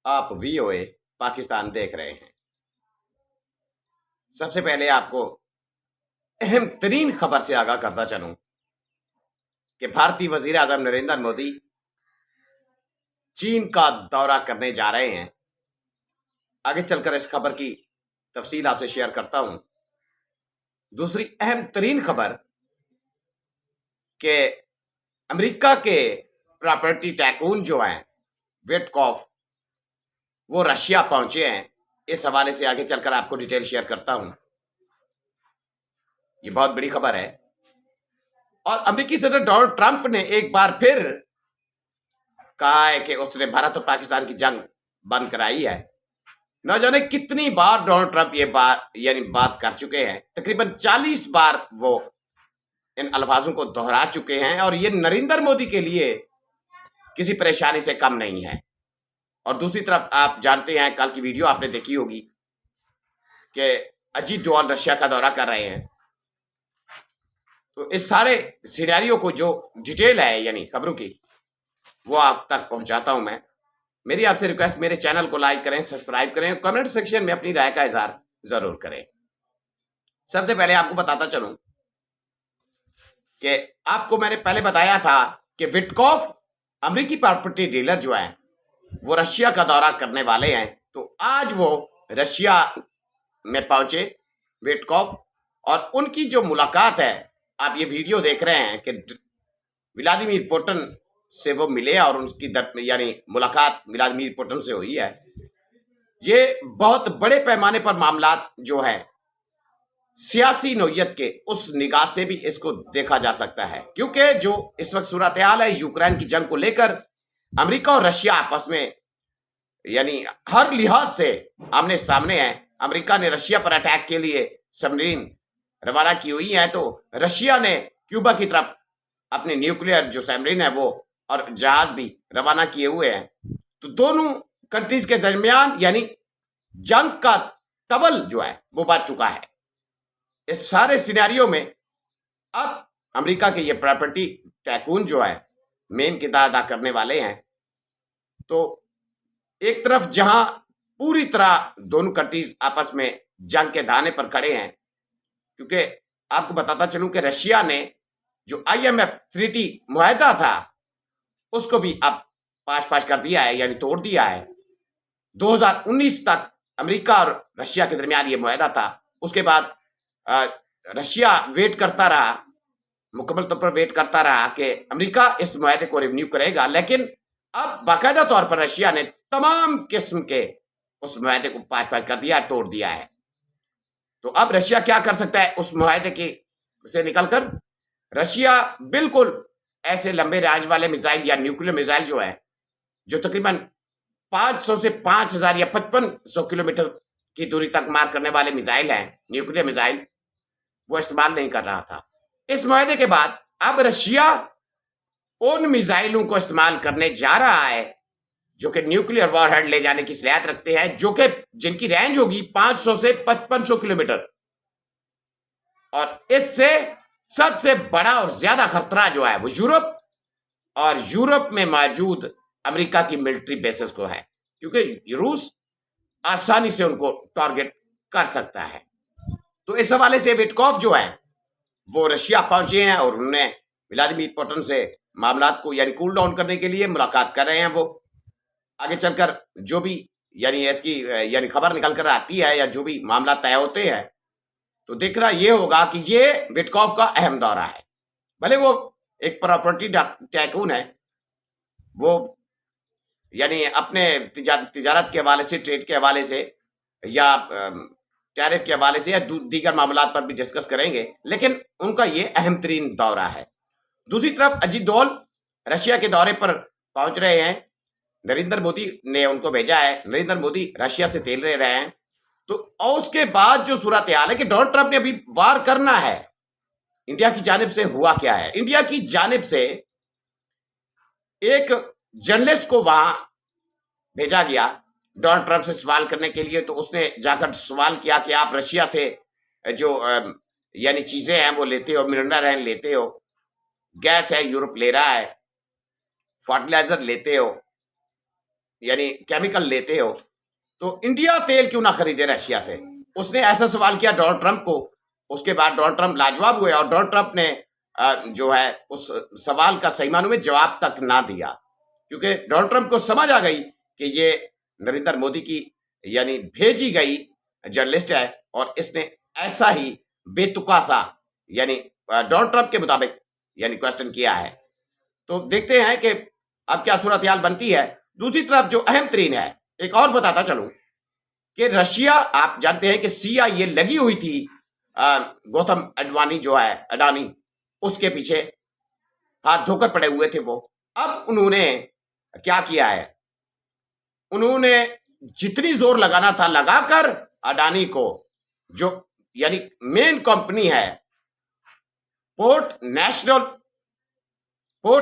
आप वीओए पाकिस्तान देख रहे हैं। सबसे पहले आपको अहम तरीन खबर से आगाह करता चलूं कि भारतीय वजीर आजम नरेंद्र मोदी चीन का दौरा करने जा रहे हैं। आगे चलकर इस खबर की तफसील आपसे शेयर करता हूं। दूसरी अहम तरीन खबर कि अमेरिका के प्रॉपर्टी टाइकून जो हैं विटकॉफ, वो रशिया पहुंचे हैं। इस हवाले से आगे चलकर आपको डिटेल शेयर करता हूं। ये बहुत बड़ी खबर है और अमेरिकी सदर डोनाल्ड ट्रंप ने एक बार फिर कहा है कि उसने भारत और पाकिस्तान की जंग बंद कराई है। न जाने कितनी बार डोनाल्ड ट्रंप ये बात कर चुके हैं। तकरीबन 40 बार वो इन अल्फाजों को दोहरा चुके हैं और ये नरेंद्र मोदी के लिए किसी परेशानी से कम नहीं है। और दूसरी तरफ आप जानते हैं, कल की वीडियो आपने देखी होगी कि अजीत डोवाल रशिया का दौरा कर रहे हैं। तो इस सारे सिनेरियो को जो डिटेल है यानी खबरों की, वो आप तक पहुंचाता हूं मैं। मेरी आपसे रिक्वेस्ट, मेरे चैनल को लाइक करें, सब्सक्राइब करें, कमेंट सेक्शन में अपनी राय का इजहार जरूर करें। सबसे पहले आपको बताता चलूं कि आपको मैंने पहले बताया था कि विटकॉफ अमेरिकी प्रॉपर्टी डीलर जो है वो रशिया का दौरा करने वाले हैं। तो आज वो रशिया में पहुंचे विटकॉफ, और उनकी जो मुलाकात है, आप ये वीडियो देख रहे हैं कि व्लादिमीर पुतिन से वो मिले और उनकी यानी मुलाकात व्लादिमीर पुतिन से हुई है। ये बहुत बड़े पैमाने पर मामला जो है सियासी नोयत के, उस निगाह से भी इसको देखा जा सकता है, क्योंकि जो इस वक्त सूरत हाल है यूक्रेन की जंग को लेकर, अमेरिका और रशिया आपस में यानी हर लिहाज से आमने सामने है। अमेरिका ने रशिया पर अटैक के लिए सबमरीन रवाना की हुई है, तो रशिया ने क्यूबा की तरफ अपने न्यूक्लियर जो सबमरीन है वो और जहाज भी रवाना किए हुए हैं। तो दोनों कंट्रीज के दरमियान यानी जंग का तबल जो है वो बच चुका है। इस सारे सिनेरियो में अब अमेरिका के ये प्रॉपर्टी टाइकून जो है मेन किरदार अदा करने वाले हैं। तो एक तरफ जहां पूरी तरह दोनों कंट्रीज आपस में जंग के दाने पर खड़े हैं, क्योंकि आपको बताता चलूं कि रशिया ने जो IMF ट्रीटी मुआहदा था उसको भी अब पास कर दिया है, यानी तोड़ दिया है। 2019 तक अमेरिका और रशिया के दरमियान ये मुआहदा था। उसके बाद रशिया वेट करता रहा, मुकम्मल तौर पर वेट करता रहा कि अमेरिका इस मुआहदे को रिन्यू करेगा, लेकिन अब बाकायदा तौर पर रशिया ने तमाम किस्म के उस मुआहदे को पास कर दिया, तोड़ दिया है। तो अब रशिया क्या कर सकता है उस मुआहदे के से निकलकर? रशिया बिल्कुल ऐसे लंबे रेंज वाले मिसाइल या न्यूक्लियर मिसाइल जो है, जो तकरीबन 500 से 5000 या 5500 किलोमीटर की दूरी तक मार करने वाले मिसाइल हैं, न्यूक्लियर मिसाइल, वो इस्तेमाल नहीं कर रहा था। इस मुआहदे के बाद अब रशिया उन मिसाइलों को इस्तेमाल करने जा रहा है जो कि न्यूक्लियर वॉरहेड ले जाने की सलाहियत रखते हैं, जो कि जिनकी रेंज होगी 500 से 5500 किलोमीटर। और इससे सबसे बड़ा और ज्यादा खतरा जो है वो यूरोप और यूरोप में मौजूद अमेरिका की मिलिट्री बेसेस को है, क्योंकि रूस आसानी से उनको टारगेट कर सकता है। तो इस हवाले से विटकॉफ जो है वो रशिया पहुंचे हैं और उन्होंने व्लादिमीर पुतिन से मामलात को यानी कूल डाउन करने के लिए मुलाकात कर रहे हैं। वो आगे चलकर जो भी यानी इसकी यानी खबर निकल कर आती है या जो भी मामला तय होते हैं, तो दिख रहा ये होगा कि ये विटकॉफ का अहम दौरा है। भले वो एक प्रॉपर्टी टाइकून है, वो यानी अपने तिजारत के हवाले से, ट्रेड के हवाले से या टैरिफ के हवाले से या दीगर मामला पर भी डिस्कस करेंगे, लेकिन उनका ये अहम तरीन दौरा है। दूसरी तरफ अजीत डोवाल रशिया के दौरे पर पहुंच रहे हैं। नरेंद्र मोदी ने उनको भेजा है। नरेंद्र मोदी रशिया से तेल ले रहे हैं। तो और उसके बाद जो सूरत हाल है कि डोनाल्ड ट्रंप ने अभी वार करना है, इंडिया की जानिब से हुआ क्या है? इंडिया की जानिब से एक जर्नलिस्ट को वहां भेजा गया डोनाल्ड ट्रंप से सवाल करने के लिए। तो उसने जाकर सवाल किया कि आप रशिया से जो यानी चीजें हैं वो लेते हो, मिनरल है लेते हो, गैस है यूरोप ले रहा है, फर्टिलाइजर लेते हो, यानी केमिकल लेते हो तो इंडिया तेल क्यों ना खरीदे रशिया से। उसने ऐसा सवाल किया डोनाल्ड ट्रंप को। उसके बाद डोनाल्ड ट्रंप लाजवाब हुए और डोनाल्ड ट्रंप ने जो है उस सवाल का सही मानों में जवाब तक ना दिया, क्योंकि डोनाल्ड ट्रंप को समझ आ गई कि ये नरेंद्र मोदी की यानी भेजी गई जर्नलिस्ट है और इसने ऐसा ही बेतुका सा यानी डोनाल्ड ट्रंप के मुताबिक यानी क्वेश्चन किया है। तो देखते हैं कि अब क्या सूरत हाल बनती है। दूसरी तरफ जो अहम तरीन है, एक और बताता चलूं कि रशिया, आप जानते हैं कि CIA लगी हुई थी गौतम अडवाणी जो है अडानी, उसके पीछे हाथ धोकर पड़े हुए थे वो। अब उन्होंने क्या किया है, उन्होंने जितनी जोर लगाना था लगाकर अडानी को, जो यानी मेन कंपनी है port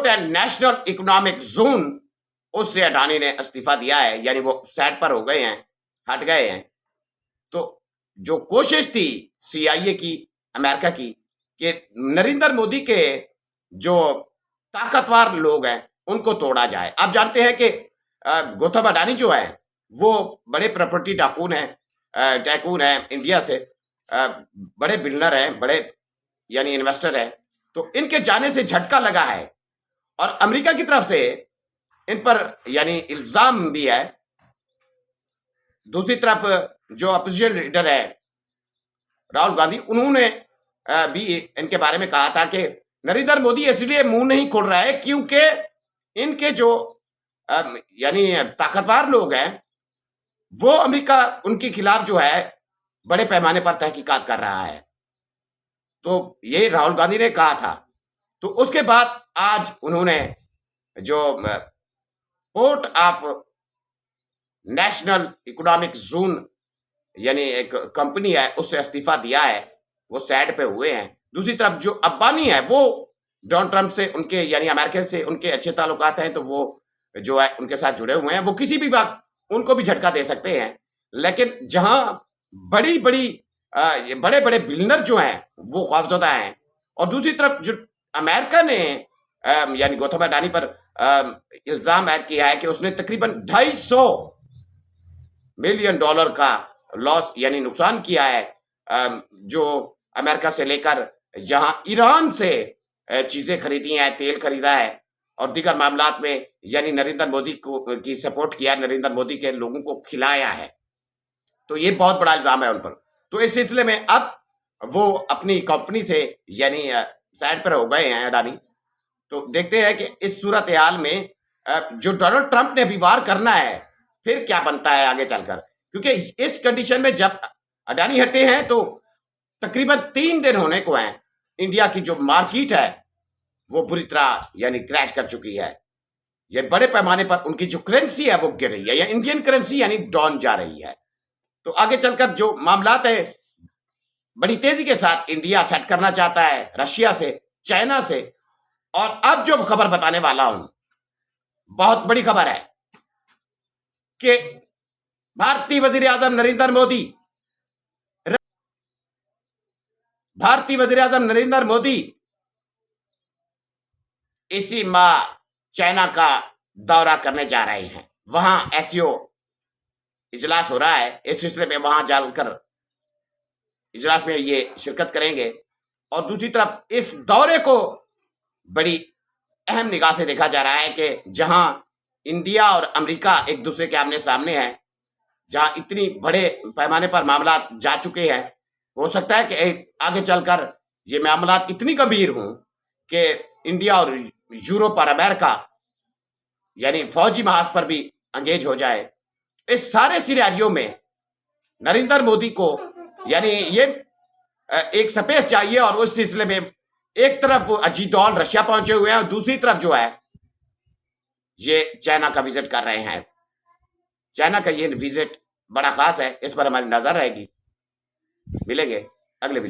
and national economic zone, उससे अडानी ने इस्तीफा दिया है, यानी वो साइड पर हो गए हैं, हट गए हैं। तो जो कोशिश थी CIA की, अमेरिका की, कि नरेंद्र मोदी के जो ताकतवर लोग हैं उनको तोड़ा जाए। आप जानते हैं कि गौतम अडानी जो है वो बड़े प्रॉपर्टी टाकून है इंडिया से, बड़े बिल्डर हैं, बड़े यानी इन्वेस्टर हैं। तो इनके जाने से झटका लगा है और अमेरिका की तरफ से इन पर यानी इल्जाम भी है। दूसरी तरफ जो अपोजिशन लीडर है राहुल गांधी, उन्होंने भी इनके बारे में कहा था कि नरेंद्र मोदी इसलिए मुंह नहीं खोल रहा है क्योंकि इनके जो यानी ताकतवर लोग हैं वो अमेरिका उनके खिलाफ जो है बड़े पैमाने पर तहकीकात कर रहा है। तो ये राहुल गांधी ने कहा था। तो उसके बाद आज उन्होंने जो port of national economic zone यानी एक कंपनी है उससे इस्तीफा दिया है, वो साइड पे हुए हैं। दूसरी तरफ जो अंबानी है वो डोनाल्ड ट्रंप से उनके यानी अमेरिका से उनके अच्छे ताल्लुकात हैं, तो वो जो है उनके साथ जुड़े हुए हैं, वो किसी भी वक्त उनको भी झटका दे सकते हैं। लेकिन जहां बड़ी बड़ी बड़े बड़े बिल्डर जो हैं वो खौफजदा हैं, और दूसरी तरफ जो अमेरिका ने यानी गौतम अडानी पर इल्जाम ऐड किया है कि उसने तकरीबन $250 मिलियन का लॉस यानी नुकसान किया है, जो अमेरिका से लेकर जहां ईरान से चीजें खरीदी हैं, तेल खरीदा है और दीगर मामलात में यानी नरेंद्र मोदी को की सपोर्ट किया, नरेंद्र मोदी के लोगों को खिलाया है। तो ये बहुत बड़ा इल्जाम है उन पर। तो इस सिलसिले में अब वो अपनी कंपनी से यानी साइड पर हो गए हैं अडानी। तो देखते हैं कि इस सूरत हाल में जो डोनाल्ड ट्रंप ने अभी वार करना है फिर क्या बनता है आगे चलकर, क्योंकि इस कंडीशन में जब अडानी हटे हैं तो तकरीबन 3 दिन होने को हैं, इंडिया की जो मार्केट है वो बुरी तरह यानी क्रैश कर चुकी है। ये बड़े पैमाने पर उनकी जो करेंसी है वो गिर रही है, या इंडियन करेंसी यानी डाउन जा रही है। तो आगे चलकर जो मामलात है बड़ी तेजी के साथ इंडिया सेट करना चाहता है रशिया से, चाइना से। और अब जो खबर बताने वाला हूं बहुत बड़ी खबर है कि भारतीय वजीर आजम नरेंद्र मोदी इसी माह चाइना का दौरा करने जा रहे हैं। वहां SCO इजलास हो रहा है, इस सिलसिले में वहां जाकर इजलास में ये शिरकत करेंगे। और दूसरी तरफ इस दौरे को बड़ी अहम निगाह से देखा जा रहा है कि जहां इंडिया और अमेरिका एक दूसरे के आमने सामने हैं, जहां इतनी बड़े पैमाने पर मामला जा चुके हैं, हो सकता है कि आगे चलकर ये मामला इतनी गंभीर हों कि इंडिया और यूरोप और अमेरिका यानी फौजी महाज पर भी अंगेज हो जाए। इस सारे सिनेरियो में नरेंद्र मोदी को यानी ये एक स्पेस चाहिए, और उस सिलसिले में एक तरफ अजीत डोभाल रशिया पहुंचे हुए हैं और दूसरी तरफ जो है ये चाइना का विजिट कर रहे हैं। चाइना का ये विजिट बड़ा खास है, इस पर हमारी नजर रहेगी। मिलेंगे अगले वीडियो।